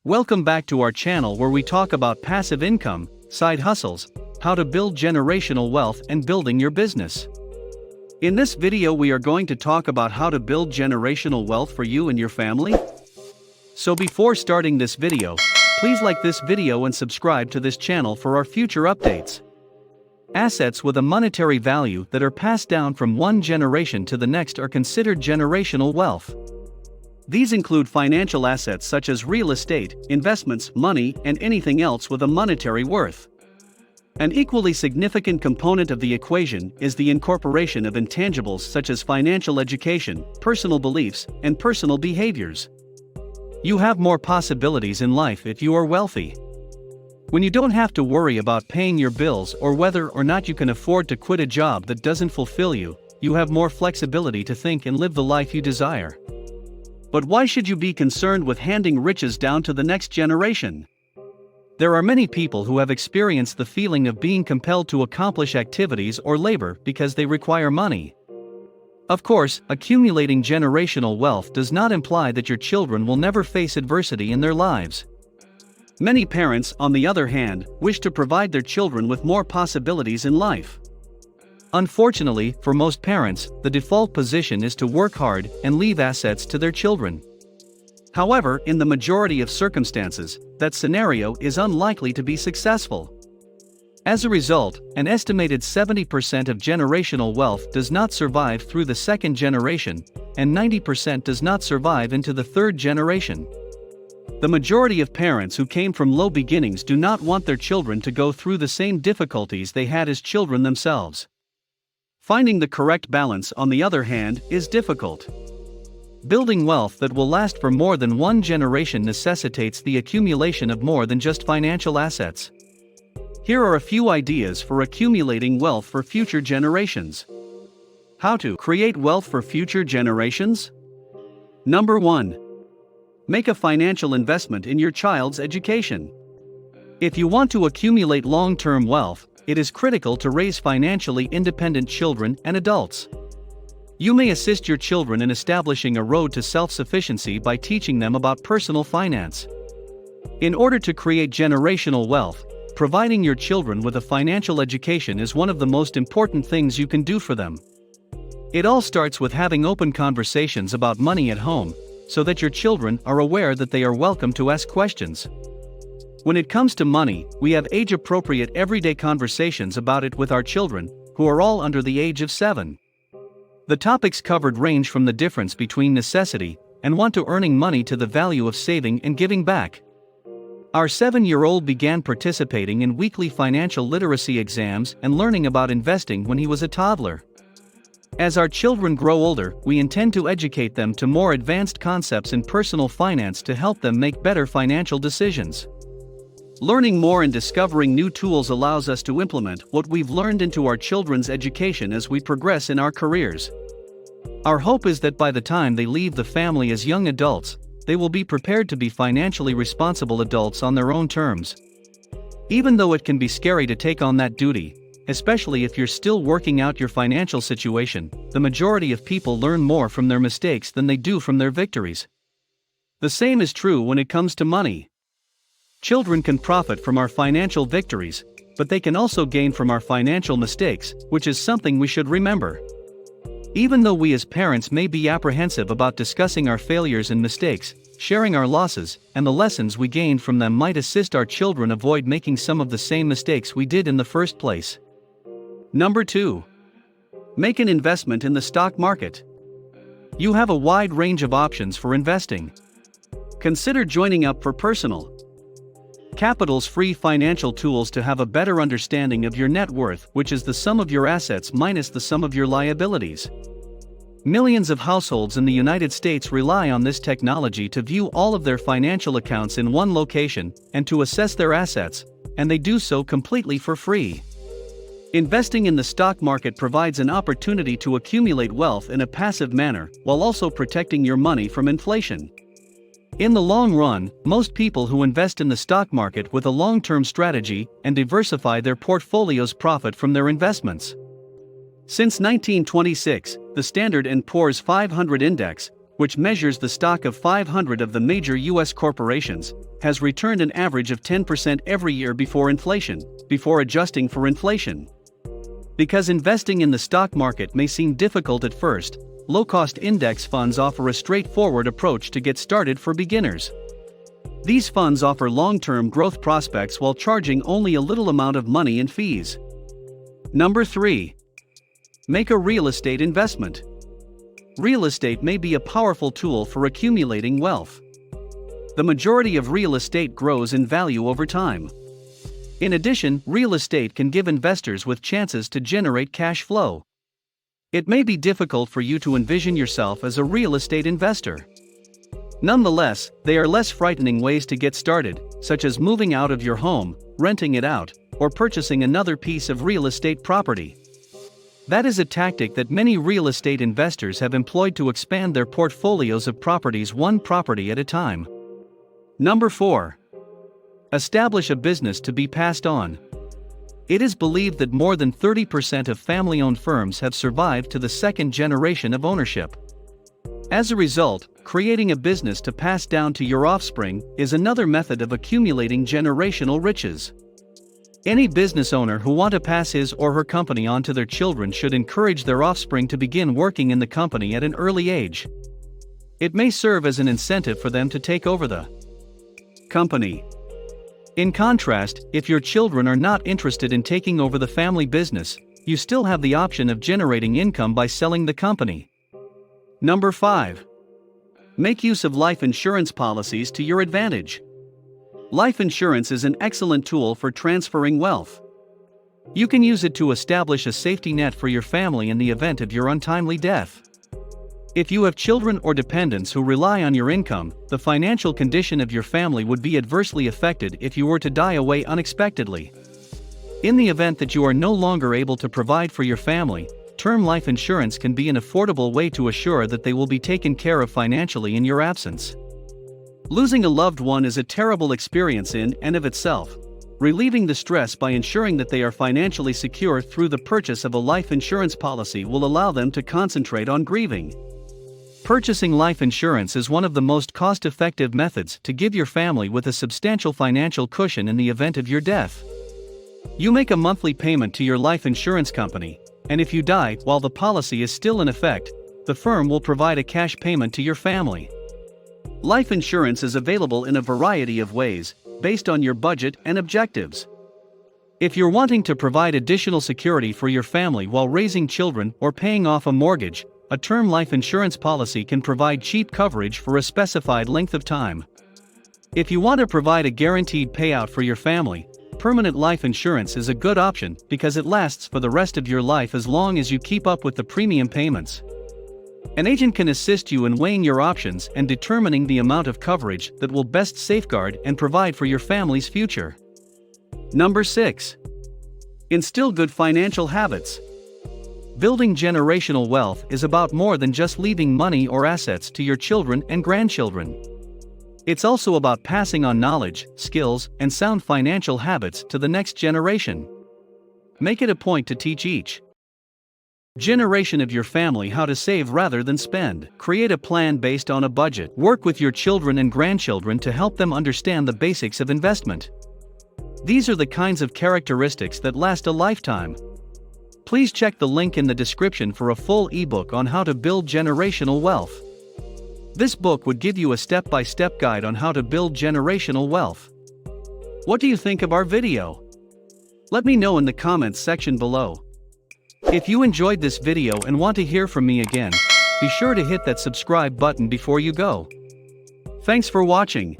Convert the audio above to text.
Welcome back to our channel where we talk about passive income, side hustles, how to build generational wealth and building your business. In this video we are going to talk about how to build generational wealth for you and your family. So before starting this video, please like this video and subscribe to this channel for our future updates. Assets with a monetary value that are passed down from one generation to the next are considered generational wealth. These include financial assets such as real estate, investments, money, and anything else with a monetary worth. An equally significant component of the equation is the incorporation of intangibles such as financial education, personal beliefs, and personal behaviors. You have more possibilities in life if you are wealthy. When you don't have to worry about paying your bills or whether or not you can afford to quit a job that doesn't fulfill you, you have more flexibility to think and live the life you desire. But why should you be concerned with handing riches down to the next generation? There are many people who have experienced the feeling of being compelled to accomplish activities or labor because they require money. Of course, accumulating generational wealth does not imply that your children will never face adversity in their lives. Many parents, on the other hand, wish to provide their children with more possibilities in life. Unfortunately, for most parents, the default position is to work hard and leave assets to their children. However, in the majority of circumstances, that scenario is unlikely to be successful. As a result, an estimated 70% of generational wealth does not survive through the second generation, and 90% does not survive into the third generation. The majority of parents who came from low beginnings do not want their children to go through the same difficulties they had as children themselves. Finding the correct balance, on the other hand, is difficult. Building wealth that will last for more than one generation necessitates the accumulation of more than just financial assets. Here are a few ideas for accumulating wealth for future generations. How to create wealth for future generations? Number 1. Make a financial investment in your child's education. If you want to accumulate long-term wealth, it is critical to raise financially independent children and adults. You may assist your children in establishing a road to self-sufficiency by teaching them about personal finance. In order to create generational wealth, providing your children with a financial education is one of the most important things you can do for them. It all starts with having open conversations about money at home, so that your children are aware that they are welcome to ask questions. When it comes to money, we have age-appropriate everyday conversations about it with our children, who are all under the age of 7. The topics covered range from the difference between necessity and want to earning money to the value of saving and giving back. Our 7-year-old began participating in weekly financial literacy exams and learning about investing when he was a toddler. As our children grow older, we intend to educate them to more advanced concepts in personal finance to help them make better financial decisions. Learning more and discovering new tools allows us to implement what we've learned into our children's education as we progress in our careers. Our hope is that by the time they leave the family as young adults, they will be prepared to be financially responsible adults on their own terms. Even though it can be scary to take on that duty, especially if you're still working out your financial situation, the majority of people learn more from their mistakes than they do from their victories. The same is true when it comes to money. Children can profit from our financial victories, but they can also gain from our financial mistakes, which is something we should remember. Even though we as parents may be apprehensive about discussing our failures and mistakes, sharing our losses and the lessons we gained from them might assist our children avoid making some of the same mistakes we did in the first place. Number 2. Make an investment in the stock market. You have a wide range of options for investing. Consider joining up for Personal Capital's free financial tools to have a better understanding of your net worth, which is the sum of your assets minus the sum of your liabilities. Millions of households in the United States rely on this technology to view all of their financial accounts in one location and to assess their assets, and they do so completely for free. Investing in the stock market provides an opportunity to accumulate wealth in a passive manner while also protecting your money from inflation. In the long run, most people who invest in the stock market with a long-term strategy and diversify their portfolios profit from their investments. Since 1926, the Standard & Poor's 500 index, which measures the stock of 500 of the major U.S. corporations, has returned an average of 10% every year before adjusting for inflation. Because investing in the stock market may seem difficult at first, low-cost index funds offer a straightforward approach to get started for beginners. These funds offer long-term growth prospects while charging only a little amount of money in fees. Number 3. Make a real estate investment. Real estate may be a powerful tool for accumulating wealth. The majority of real estate grows in value over time. In addition, real estate can give investors with chances to generate cash flow. It may be difficult for you to envision yourself as a real estate investor. Nonetheless, they are less frightening ways to get started, such as moving out of your home, renting it out, or purchasing another piece of real estate property. That is a tactic that many real estate investors have employed to expand their portfolios of properties one property at a time. Number 4. Establish a business to be passed on. It is believed that more than 30% of family-owned firms have survived to the second generation of ownership. As a result, creating a business to pass down to your offspring is another method of accumulating generational riches. Any business owner who wants to pass his or her company on to their children should encourage their offspring to begin working in the company at an early age. It may serve as an incentive for them to take over the company. In contrast, if your children are not interested in taking over the family business, you still have the option of generating income by selling the company. Number 5. Make use of life insurance policies to your advantage. Life insurance is an excellent tool for transferring wealth. You can use it to establish a safety net for your family in the event of your untimely death. If you have children or dependents who rely on your income, the financial condition of your family would be adversely affected if you were to die away unexpectedly. In the event that you are no longer able to provide for your family, term life insurance can be an affordable way to assure that they will be taken care of financially in your absence. Losing a loved one is a terrible experience in and of itself. Relieving the stress by ensuring that they are financially secure through the purchase of a life insurance policy will allow them to concentrate on grieving. Purchasing life insurance is one of the most cost-effective methods to give your family with a substantial financial cushion in the event of your death. You make a monthly payment to your life insurance company, and if you die while the policy is still in effect, the firm will provide a cash payment to your family. Life insurance is available in a variety of ways, based on your budget and objectives. If you're wanting to provide additional security for your family while raising children or paying off a mortgage, a term life insurance policy can provide cheap coverage for a specified length of time. If you want to provide a guaranteed payout for your family, permanent life insurance is a good option because it lasts for the rest of your life as long as you keep up with the premium payments. An agent can assist you in weighing your options and determining the amount of coverage that will best safeguard and provide for your family's future. Number 6. Instill good financial habits. Building generational wealth is about more than just leaving money or assets to your children and grandchildren. It's also about passing on knowledge, skills, and sound financial habits to the next generation. Make it a point to teach each generation of your family how to save rather than spend. Create a plan based on a budget. Work with your children and grandchildren to help them understand the basics of investment. These are the kinds of characteristics that last a lifetime. Please check the link in the description for a full ebook on how to build generational wealth. This book would give you a step-by-step guide on how to build generational wealth. What do you think of our video? Let me know in the comments section below. If you enjoyed this video and want to hear from me again, be sure to hit that subscribe button before you go. Thanks for watching.